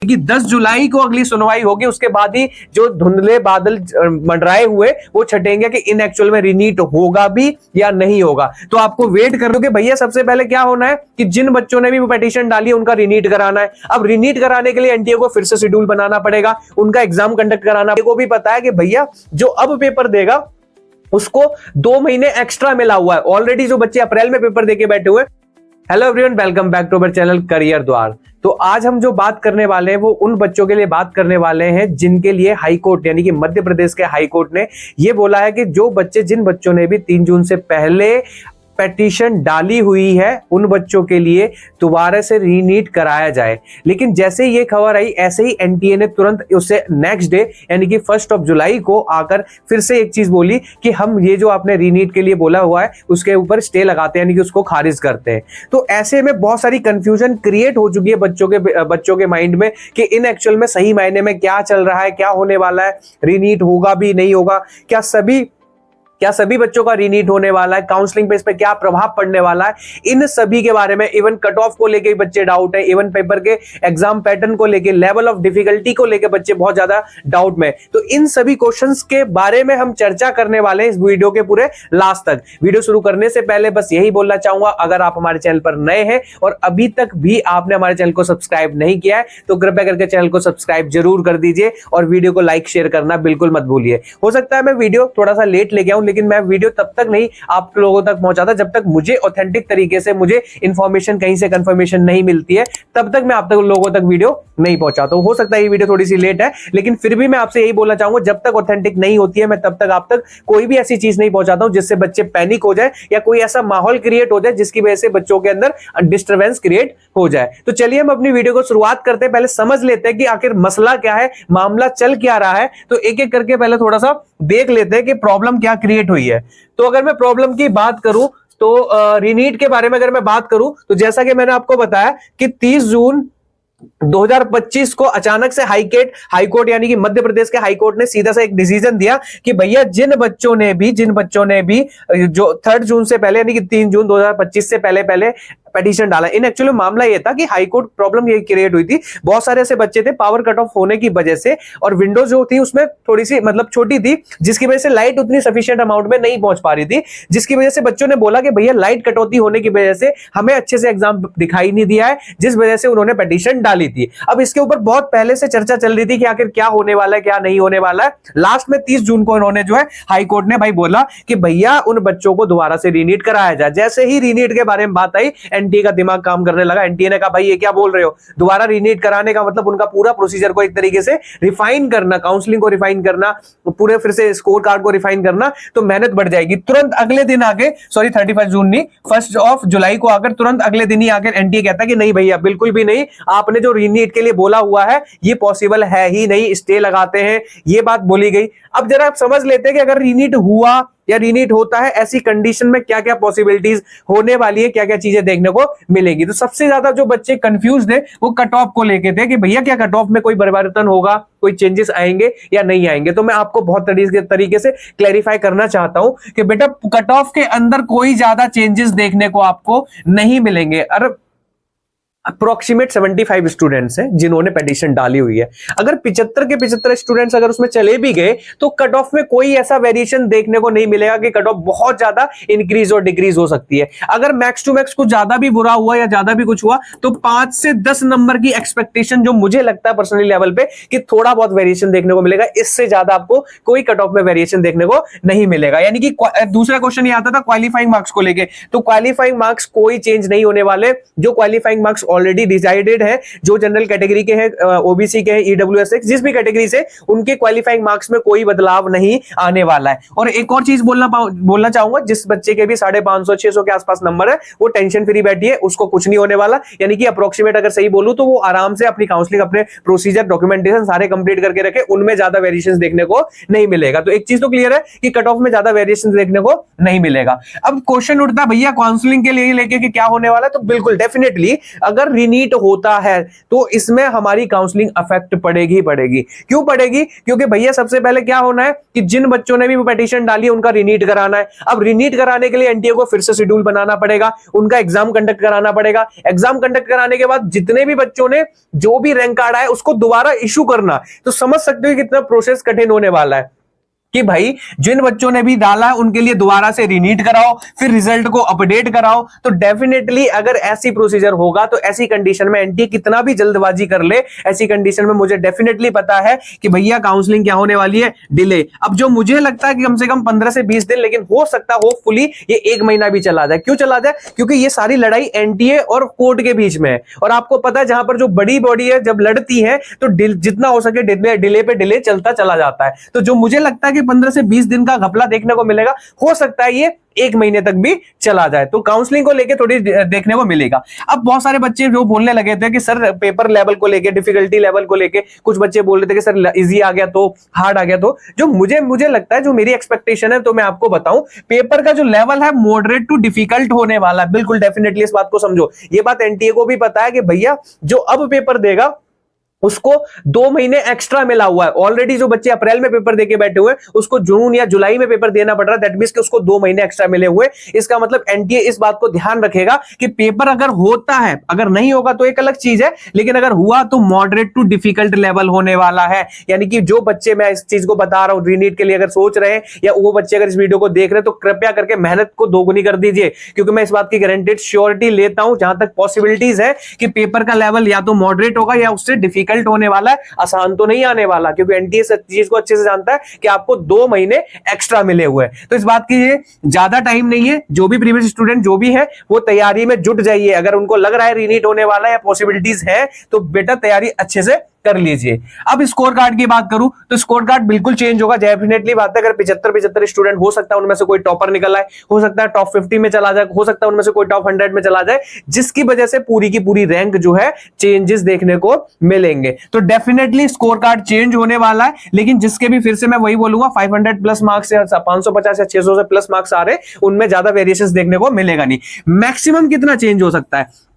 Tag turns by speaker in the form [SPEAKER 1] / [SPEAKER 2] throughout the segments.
[SPEAKER 1] कि 10 जुलाई को अगली सुनवाई होगी, उसके बाद ही जो धुंधले बादल मंडराए हुए वो छटेंगे कि इन एक्चुअल में रीनीट होगा भी या नहीं होगा। तो आपको वेट कर लो कि भैया सबसे पहले क्या होना है कि जिन बच्चों ने भी पिटीशन डाली है उनका रीनीट कराना है। अब रीनीट कराने के लिए एनटीए को फिर से शेड्यूल बनाना पड़ेगा, उनका एग्जाम कंडक्ट कराना। को भी पता है कि भैया जो अब पेपर देगा उसको 2 महीने एक्स्ट्रा मिला हुआ है। ऑलरेडी जो बच्चे अप्रैल में पेपर देके बैठे हुए। Hello everyone, welcome back to our channel Career Dwar. तो आज हम जो बात करने वाले हैं वो उन बच्चों के लिए बात करने वाले हैं जिनके लिए हाई कोर्ट यानी कि मध्य प्रदेश के हाई कोर्ट ने ये बोला है कि जिन बच्चों ने भी 3 जून से पहले पिटीशन डाली हुई है उन बच्चों के लिए दोबारा से रीनीट कराया जाए। लेकिन जैसे ये खबर आई ऐसे ही एनटीए ने तुरंत उससे नेक्स्ट डे यानी कि 1 जुलाई को आकर फिर से एक चीज बोली कि हम ये जो आपने रीनीट के लिए बोला हुआ है उसके ऊपर स्टे लगाते हैं, यानी कि उसको खारिज करते हैं। तो ऐसे में बहुत सारी कंफ्यूजन क्रिएट हो चुकी है बच्चों के माइंड में कि इन एक्चुअल में सही मायने में क्या चल रहा है, क्या होने वाला है, रीनीट होगा भी नहीं होगा, क्या सभी बच्चों का रीनीट होने वाला है, काउंसलिंग पे इस पे क्या प्रभाव पड़ने वाला है, इन सभी के बारे में। इवन कट ऑफ को लेके बच्चे डाउट है, इवन पेपर के एग्जाम पैटर्न को लेके, लेवल ऑफ डिफिकल्टी को लेके बच्चे बहुत ज्यादा डाउट में। तो इन सभी क्वेश्चंस के बारे में हम चर्चा करने वाले हैं इस वीडियो के पूरे लास्ट तक। वीडियो शुरू करने से पहले बस यही बोलना चाहूंगा, अगर आप हमारे चैनल पर नए हैं और अभी तक भी आपने हमारे चैनल को सब्सक्राइब नहीं किया है तो कृपया करके चैनल को सब्सक्राइब जरूर कर दीजिए और वीडियो को लाइक शेयर करना बिल्कुल मत भूलिए। हो सकता है मैं वीडियो थोड़ा सा लेट लेके आऊं, लेकिन मैं वीडियो तब तक नहीं आप लोगों तक पहुंचाता जब तक मुझे ऑथेंटिक तरीके से मुझे इंफॉर्मेशन कहीं से कंफर्मेशन नहीं मिलती है, तब तक मैं आप तक लोगों तक वीडियो नहीं पहुंचाता हूं। हो सकता है ये वीडियो थोड़ी सी लेट है, लेकिन फिर भी मैं आपसे यही बोलना चाहूंगा, जब तक ऑथेंटिक नहीं होती है मैं तब तक आप तक कोई भी ऐसी चीज नहीं पहुंचाता हूं जिससे बच्चे पैनिक हो जाए या कोई ऐसा माहौल क्रिएट हो जाए जिसकी वजह से बच्चों के अंदर डिस्टर्बेंस क्रिएट हो जाए। तो चलिए हम अपनी वीडियो को शुरुआत करते हैं। पहले समझ लेते हैं कि आखिर मसला क्या है, मामला चल क्या रहा है। तो एक एक करके पहले थोड़ा सा देख लेते हैं कि प्रॉब्लम क्या क्रिएट हुई है। तो अगर मैं प्रॉब्लम की बात करूं तो रीनीट के बारे में अगर मैं बात करूं तो जैसा कि मैंने आपको बताया कि 30 जून 2025 को अचानक से हाई कोर्ट यानी कि मध्य प्रदेश के हाई कोर्ट ने सीधा सा एक डिसीजन दिया कि भैया जिन बच्चों ने भी जो 3 जून से पहले यानी कि 3 जून 2025 से पहले पिटीशन डाला। इन एक्चुअली मामला ये था कि हाई कोर्ट प्रॉब्लम ये क्रिएट हुई थी, बहुत सारे ऐसे बच्चे थे पावर कट ऑफ होने की वजह से और विंडोज जो थी उसमें थोड़ी सी मतलब छोटी थी, जिसकी वजह से लाइट उतनी सफिशिएंट अमाउंट में नहीं पहुंच पा रही थी, जिसकी वजह से बच्चों ने बोला कि भैया लाइट कटौती होने की वजह से हमें अच्छे से एग्जाम दिखाई नहीं दिया है, जिस वजह से उन्होंने पिटीशन डाली थी। अब इसके ऊपर बहुत पहले से चर्चा चल रही थी कि आखिर क्या होने वाला है, क्या नहीं होने वाला है। लास्ट में 30 जून को इन्होंने जो है हाई कोर्ट ने भाई बोला कि भैया उन बच्चों को दोबारा से रीनीट कराया जाए। जैसे ही रीनीट के बारे में बात आई एनटीए का दिमाग काम करने लगा। एनटीए ने कहा भाई ये क्या बोल रहे हो, दोबारा रीनीट कराने का मतलब उनका पूरा प्रोसीजर को एक तरीके से रिफाइन करना, काउंसलिंग को रिफाइन करना, पूरे फिर से स्कोर कार्ड को रिफाइन करना, तो मेहनत बढ़ जाएगी। तुरंत अगले दिन आके 31 जून नहीं 1 जुलाई को आकर तुरंत अगले दिन ही आकर एनटीए कहता कि नहीं भैया बिल्कुल भी नहीं, आपने जो रीनीट के लिए बोला हुआ है ये पॉसिबल है ही नहीं, स्टे लगाते हैं, ये बात बोली गई। अब जरा आप समझ लेते हैं कि अगर रीनीट हुआ या रीनीट होता है ऐसी कंडीशन में क्या क्या पॉसिबिलिटीज होने वाली है, क्या क्या चीजें देखने को मिलेगी। तो सबसे ज्यादा जो बच्चे कंफ्यूज थे वो कट ऑफ को लेके थे कि भैया क्या कट ऑफ में कोई परिवर्तन होगा, कोई चेंजेस आएंगे या नहीं आएंगे। तो मैं आपको बहुत तरीके से क्लैरिफाई करना चाहता हूं कि बेटा कट ऑफ के अंदर कोई ज्यादा चेंजेस देखने को आपको नहीं मिलेंगे। अरे अप्रोक्सीमेट 75 स्टूडेंट्स हैं जिन्होंने पिटीशन डाली हुई है। अगर 75 के 75 स्टूडेंट्स अगर उसमें चले भी गए तो कट ऑफ में कोई ऐसा वेरिएशन देखने को नहीं मिलेगा कि कट ऑफ बहुत ज्यादा इंक्रीज और डिक्रीज हो सकती है। अगर मैक्स टू मैक्स कुछ ज्यादा भी बुरा हुआ या ज्यादा भी कुछ हुआ तो 5 से 10 नंबर की एक्सपेक्टेशन जो मुझे लगता है पर्सनली लेवल पे कि थोड़ा बहुत वेरिएशन देखने को मिलेगा, इससे ज्यादा आपको कोई कट ऑफ में वेरिएशन देखने को नहीं मिलेगा। यानी कि दूसरा क्वेश्चन ये आता था क्वालिफाइंग मार्क्स को लेके, तो क्वालिफाइंग मार्क्स कोई चेंज नहीं होने वाले। जो क्वालिफाइंग मार्क्स ऑलरेडी डिसाइडेड है, जो जनरल कैटेगरी के हैं, ओबीसी के हैं, ईडब्ल्यूएस जिस भी कैटेगरी से, उनके क्वालिफाइंग मार्क्स में कोई बदलाव नहीं आने वाला है। और एक और चीज बोलना चाहूंगा, जिस बच्चे के भी 550-600 के आसपास नंबर है वो टेंशन फ्री बैठिए, उसको कुछ नहीं होने वाला। यानी कि अप्रोक्सीमेट अगर सही बोलूं तो वो आराम से अपनी काउंसलिंग, अपने प्रोसीजर, डॉक्यूमेंटेशन सारे कंप्लीट करके रखे, उनमें ज्यादा वेरिएशन देखने को नहीं मिलेगा। तो एक चीज तो क्लियर है कि कट ऑफ में ज्यादा वेरिएशन देखने को नहीं मिलेगा। अब क्वेश्चन उठता भैया काउंसलिंग के लिए लेके कि क्या होने वाला है, तो बिल्कुल डेफिनेटली अगर अगर रिनीट होता है तो इसमें हमारी काउंसलिंग अफेक्ट पड़ेगी ही पड़ेगी। क्यों पड़ेगी? क्योंकि भैया सबसे पहले क्या होना है कि जिन बच्चों ने भी पिटीशन डाली है उनका रिनीट कराना है। अब रिनीट कराने के लिए एनटीए को फिर से शेड्यूल बनाना पड़ेगा, उनका एग्जाम कंडक्ट कराना पड़ेगा। एग्जाम कंडक्ट कराने के बाद जितने भी बच्चों ने जो भी रैंक कार्ड आया उसको दोबारा इशू करना, तो समझ सकते हो कितना प्रोसेस कठिन होने वाला है कि भाई जिन बच्चों ने भी डाला है उनके लिए दोबारा से रिनीट कराओ, फिर रिजल्ट को अपडेट कराओ। तो डेफिनेटली अगर ऐसी प्रोसीजर होगा तो ऐसी कंडीशन में एनटीए कितना भी जल्दबाजी कर ले, ऐसी कंडीशन में मुझे डेफिनेटली पता है कि भैया काउंसलिंग क्या होने वाली है, डिले। अब जो मुझे लगता है कि कम से कम 15 से 20 दिन, लेकिन हो सकता है होपफुली ये 1 महीना भी चला जाए। क्यों चला जाए? क्योंकि ये सारी लड़ाई एनटीए और कोर्ट के बीच में है, और आपको पता है जहां पर जो बड़ी बॉडी है जब लड़ती है तो जितना हो सके डिले पे डिले चलता चला जाता है। तो जो मुझे लगता है कि 15 से 20 दिन का घपला देखने को मिलेगा, हो सकता है ये 1 महीने तक भी चला जाए। तो काउंसलिंग को लेके थोड़ी देखने को मिलेगा। अब बहुत सारे बच्चे जो बोलने लगे थे कि सर पेपर लेवल को लेके, डिफिकल्टी लेवल को लेके, कुछ बच्चे बोल रहे थे कि सर इजी आ गया तो हार्ड आ गया। तो जो मुझे लगता है, जो मेरी एक्सपेक्टेशन है, तो मैं आपको बताऊं, पेपर का जो लेवल है मॉडरेट टू डिफिकल्ट होने वाला है। बिल्कुल डेफिनेटली इस बात को समझो। ये बात एनटीए को भी पता है कि भैया जो अब पेपर देगा उसको 2 महीने एक्स्ट्रा मिला हुआ है। ऑलरेडी जो बच्चे अप्रैल में पेपर देके बैठे हुए उसको जून या जुलाई में पेपर देना पड़ रहा है। दैट मींस कि उसको 2 महीने एक्स्ट्रा मिले हुए। इसका मतलब एनटीए इस बात को ध्यान रखेगा कि पेपर अगर होता है, अगर नहीं होगा तो एक अलग चीज है, लेकिन अगर हुआ तो मॉडरेट टू डिफिकल्ट लेवल होने वाला है। यानी कि जो बच्चे, मैं इस चीज को बता रहा हूं, रीनीट के लिए अगर सोच रहे हैं या वो बच्चे अगर इस वीडियो को देख रहे हैं तो कृपया करके मेहनत को दोगुनी कर दीजिए, क्योंकि मैं इस बात की गारंटेड श्योरिटी लेता हूं जहां तक पॉसिबिलिटीज है कि पेपर का लेवल या तो मॉडरेट होगा या उससे डिफिकल्ट होने वाला है। आसान तो नहीं आने वाला, क्योंकि एनटीए इस चीज को अच्छे से जानता है कि आपको 2 महीने एक्स्ट्रा मिले हुए हैं। तो इस बात की ज्यादा टाइम नहीं है। जो भी प्रीवियस स्टूडेंट जो भी है वो तैयारी में जुट जाइए। अगर उनको लग रहा है रीनीट होने वाला है या पॉसिबिलिटीज है तो बेटा तैयारी अच्छे से कर लीजिए। अब स्कोर कार्ड की बात करूं तो स्कोर कार्ड बिल्कुल चेंज होगा। डेफिनेटली बात है, अगर 75 स्टूडेंट, हो सकता है उनमें से कोई टॉपर निकल आए, हो सकता है टॉप 50 में चला जाए, हो सकता है उनमें से कोई टॉप 100 में चला जाए, जिसकी वजह से पूरी की पूरी रैंक जो है चेंजेस देखने को मिलेंगे। तो डेफिनेटली स्कोर कार्ड चेंज होने वाला है, लेकिन जिसके भी, फिर से मैं वही बोलूंगा, 500 प्लस मार्क्स या 550 या 600 से प्लस मार्क्स आ रहे, उनमें ज्यादा वेरिएशन देखने को मिलेगा नहीं। मैक्सिमम कितना चेंज हो सकता है,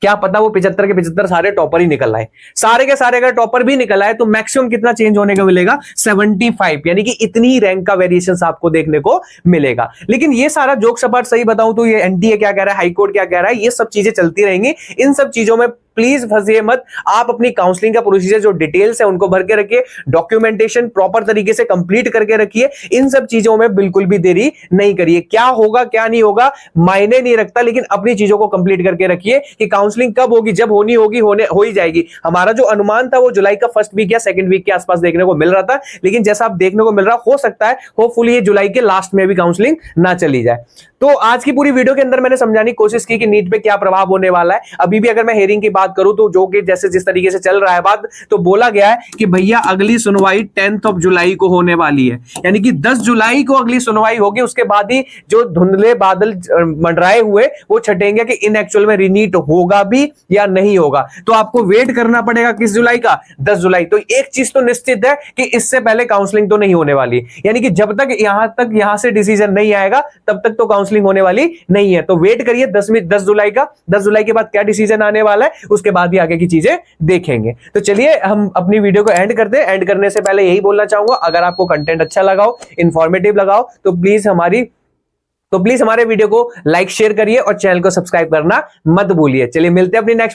[SPEAKER 1] क्या पता वो 75 के 75 सारे टॉपर ही निकल आए। सारे के सारे अगर टॉपर भी निकल आए तो मैक्सिमम कितना चेंज होने को मिलेगा, 75। यानी कि इतनी रैंक का वेरिएशन आपको देखने को मिलेगा। लेकिन ये सारा जोक सपाट सही बताऊं तो ये एनटीए क्या कह रहा है, हाईकोर्ट क्या कह रहा है, ये सब चीजें चलती रहेंगी। इन सब चीजों में प्लीज फंसिए मत। आप अपनी काउंसलिंग का प्रोसीजर जो डिटेल्स है उनको भर के रखिए, डॉक्यूमेंटेशन प्रॉपर तरीके से कंप्लीट करके रखिए। इन सब चीजों में बिल्कुल भी देरी नहीं करिए। क्या होगा क्या नहीं होगा मायने नहीं रखता, लेकिन अपनी चीजों को कंप्लीट करके रखिए कि काउंसलिंग कब होगी, जब होनी होगी हो ही जाएगी। हमारा जो अनुमान था वो जुलाई का फर्स्ट वीक या सेकंड वीक के आसपास देखने को मिल रहा था, लेकिन जैसा आप देखने को मिल रहा, हो सकता है होपफुली ये जुलाई के लास्ट में भी काउंसलिंग ना चली जाए। तो आज की पूरी वीडियो के अंदर मैंने समझाने की कोशिश की कि नीट पे क्या प्रभाव होने वाला है। अभी भी अगर मैं हेयरिंग की बात करूं तो जो कि जैसे जिस तरीके से चल रहा है बात, तो बोला गया है कि भैया अगली सुनवाई 10 जुलाई को होने वाली है। यानी कि 10 जुलाई को अगली सुनवाई होगी। उसके बाद ही जो धुंधले बादल मंडराए हुए वो छटेंगे कि इन एक्चुअल में रिनीट होगा भी या नहीं होगा। तो आपको वेट करना पड़ेगा किस जुलाई का, 10 जुलाई। तो एक चीज तो निश्चित है कि इससे पहले काउंसलिंग तो नहीं होने वाली। यानी कि जब तक यहां से डिसीजन नहीं आएगा तब तक तो काउंसलिंग होने वाली नहीं है। तो वेट करिए 10 जुलाई का। 10 जुलाई के बाद क्या डिसीजन आने वाला है उसके बाद ही आगे की चीजें देखेंगे। तो चलिए हम अपनी वीडियो को एंड करते हैं। एंड करने से पहले यही बोलना चाहूंगा, अगर आपको कंटेंट अच्छा लगाओ, इंफॉर्मेटिव लगाओ, तो प्लीज हमारे वीडियो को लाइक शेयर करिए और चैनल को सब्सक्राइब करना मत भूलिए। चलिए मिलते हैं अपनी नेक्स्ट